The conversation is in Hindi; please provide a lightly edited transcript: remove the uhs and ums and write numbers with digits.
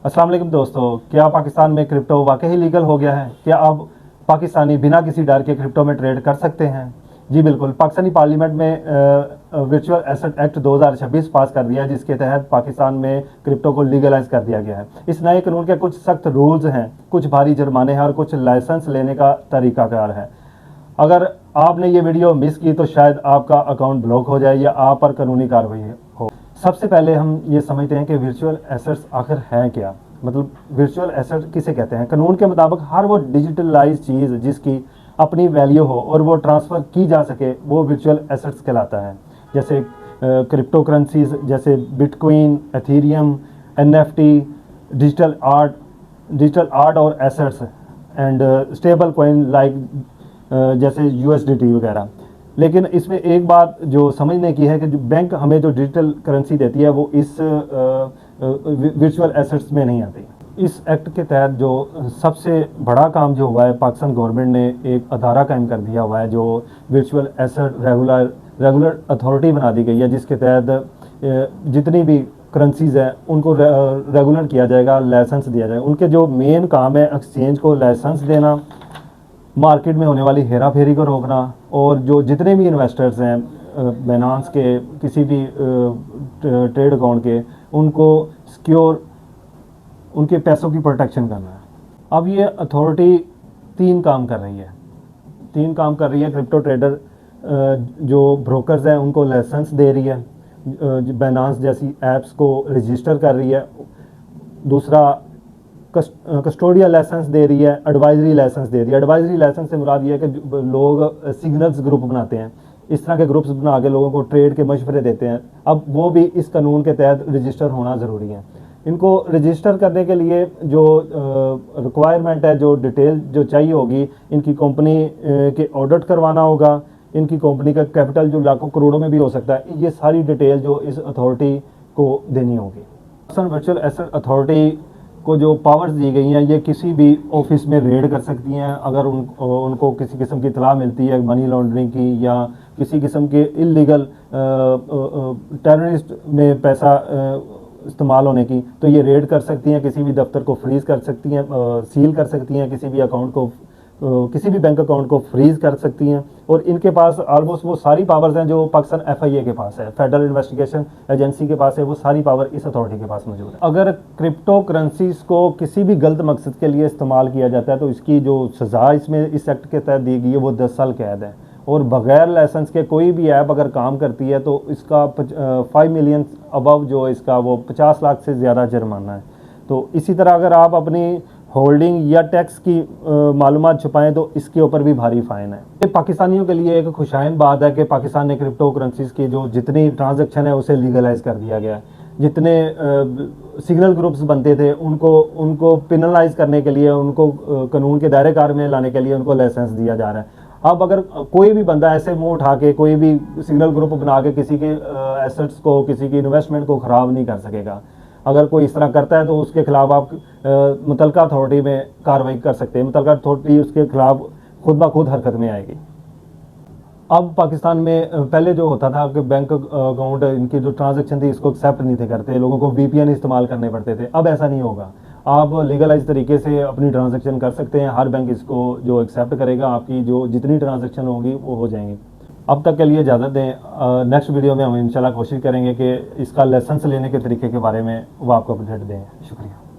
अस्सलाम वालेकुम दोस्तों, क्या पाकिस्तान में क्रिप्टो वाकई लीगल हो गया है? क्या अब पाकिस्तानी बिना किसी डर के क्रिप्टो में ट्रेड कर सकते हैं? जी बिल्कुल, पाकिस्तानी पार्लियामेंट में वर्चुअल एसेट एक्ट 2026 पास कर दिया है, जिसके तहत पाकिस्तान में क्रिप्टो को लीगलाइज कर दिया गया है। इस नए कानून के कुछ सख्त रूल्स हैं, कुछ भारी जुर्माने हैं और कुछ लाइसेंस लेने का तरीकाकार है। अगर आपने ये वीडियो मिस की तो शायद आपका अकाउंट ब्लॉक हो जाए या आप पर कानूनी कार्रवाई हो। सबसे पहले हम ये समझते हैं कि वर्चुअल एसेट्स आखिर हैं क्या। मतलब वर्चुअल एसेट किसे कहते हैं? कानून के मुताबिक हर वो डिजिटलाइज चीज़ जिसकी अपनी वैल्यू हो और वो ट्रांसफ़र की जा सके वो वर्चुअल एसेट्स कहलाता है। जैसे क्रिप्टो करेंसीज जैसे bitcoin, Ethereum, NFT, digital art और assets and stable coin like जैसे यूएसडीटी वगैरह। लेकिन इसमें एक बात जो समझने की है कि जो बैंक हमें जो डिजिटल करेंसी देती है वो इस वर्चुअल एसेट्स में नहीं आती। इस एक्ट के तहत जो सबसे बड़ा काम जो हुआ है, पाकिस्तान गवर्नमेंट ने एक अदारा कायम कर दिया हुआ है जो वर्चुअल एसेट रेगुलर अथॉरिटी बना दी गई है, जिसके तहत जितनी भी करेंसीज हैं उनको रेगुलर किया जाएगा, लाइसेंस दिया जाएगा। उनके जो मेन काम है एक्सचेंज को लाइसेंस देना, मार्केट में होने वाली हेरा फेरी को रोकना और जो जितने भी इन्वेस्टर्स हैं बाइनेंस के किसी भी ट्रेड अकाउंट के, उनको सिक्योर उनके पैसों की प्रोटेक्शन करना है। अब ये अथॉरिटी तीन काम कर रही है। क्रिप्टो ट्रेडर जो ब्रोकर्स हैं उनको लाइसेंस दे रही है, बाइनेंस जैसी ऐप्स को रजिस्टर कर रही है। दूसरा कस्टोडियल लाइसेंस दे रही है, एडवाइजरी लाइसेंस दे रही है। एडवाइजरी लाइसेंस से मुराद ये है कि लोग सिग्नल्स ग्रुप बनाते हैं, इस तरह के ग्रुप्स बना के लोगों को ट्रेड के मशवरे देते हैं। अब वो भी इस कानून के तहत रजिस्टर होना ज़रूरी है। इनको रजिस्टर करने के लिए जो रिक्वायरमेंट है, जो डिटेल जो चाहिए होगी, इनकी कंपनी के ऑडिट करवाना होगा, इनकी कंपनी का कैपिटल जो लाखों करोड़ों में भी हो सकता है, ये सारी डिटेल जो इस अथॉरिटी को देनी होगी। वर्चुअल एसेट अथॉरिटी को जो पावर्स दी गई हैं, ये किसी भी ऑफिस में रेड कर सकती हैं अगर उनको किसी किस्म की इत्तला मिलती है मनी लॉन्ड्रिंग की या किसी किस्म के इलीगल टेररिस्ट में पैसा इस्तेमाल होने की, तो ये रेड कर सकती हैं। किसी भी दफ्तर को फ्रीज़ कर सकती हैं, सील कर सकती हैं, किसी भी अकाउंट को किसी भी बैंक अकाउंट को फ्रीज़ कर सकती हैं। और इनके पास ऑलमोस्ट वो सारी पावर्स हैं जो पाकिस्तान FIA के पास है, फेडरल इन्वेस्टिगेशन एजेंसी के पास है, वो सारी पावर इस अथॉरिटी के पास मौजूद है। अगर क्रिप्टो करेंसीज को किसी भी गलत मकसद के लिए इस्तेमाल किया जाता है तो इसकी जो सज़ा इसमें इस एक्ट के तहत दी गई है वो 10 साल कैद है। और बगैर लाइसेंस के कोई भी ऐप अगर काम करती है तो इसका 5 मिलियन अबव जो इसका वो 50 लाख से ज़्यादा जुर्माना है। तो इसी तरह अगर आप अपनी होल्डिंग या टैक्स की मालूमात छुपाएं तो इसके ऊपर भी भारी फ़ाइन है। ये पाकिस्तानियों के लिए एक खुशाइन बात है कि पाकिस्तान ने क्रिप्टो करेंसीज की जो जितनी ट्रांजैक्शन है उसे लीगलाइज कर दिया गया है। जितने सिग्नल ग्रुप्स बनते थे उनको पिनलाइज करने के लिए, उनको कानून के दायरे कार में लाने के लिए उनको लाइसेंस दिया जा रहा है। अब अगर कोई भी बंदा ऐसे मुंह उठा के कोई भी सिग्नल ग्रुप बना के किसी के एसेट्स को, किसी की इन्वेस्टमेंट को ख़राब नहीं कर सकेगा। अगर कोई इस तरह करता है तो उसके खिलाफ आप मुतलका अथॉरिटी में कार्रवाई कर सकते हैं। मुतलका अथॉरिटी उसके खिलाफ खुद ब खुद हरकत में आएगी। अब पाकिस्तान में पहले जो होता था कि बैंक अकाउंट इनकी जो ट्रांजैक्शन थी इसको एक्सेप्ट नहीं थे करते, लोगों को VPN इस्तेमाल करने पड़ते थे। अब ऐसा नहीं होगा, आप लीगलाइज तरीके से अपनी ट्रांजैक्शन कर सकते हैं। हर बैंक इसको जो एक्सेप्ट करेगा, आपकी जो जितनी ट्रांजैक्शन होगी वो हो जाएंगी। अब तक के लिए इजाज़त दें। नेक्स्ट वीडियो में हम इंशाल्लाह कोशिश करेंगे कि इसका लाइसेंस लेने के तरीके के बारे में वो आपको अपडेट दें। शुक्रिया।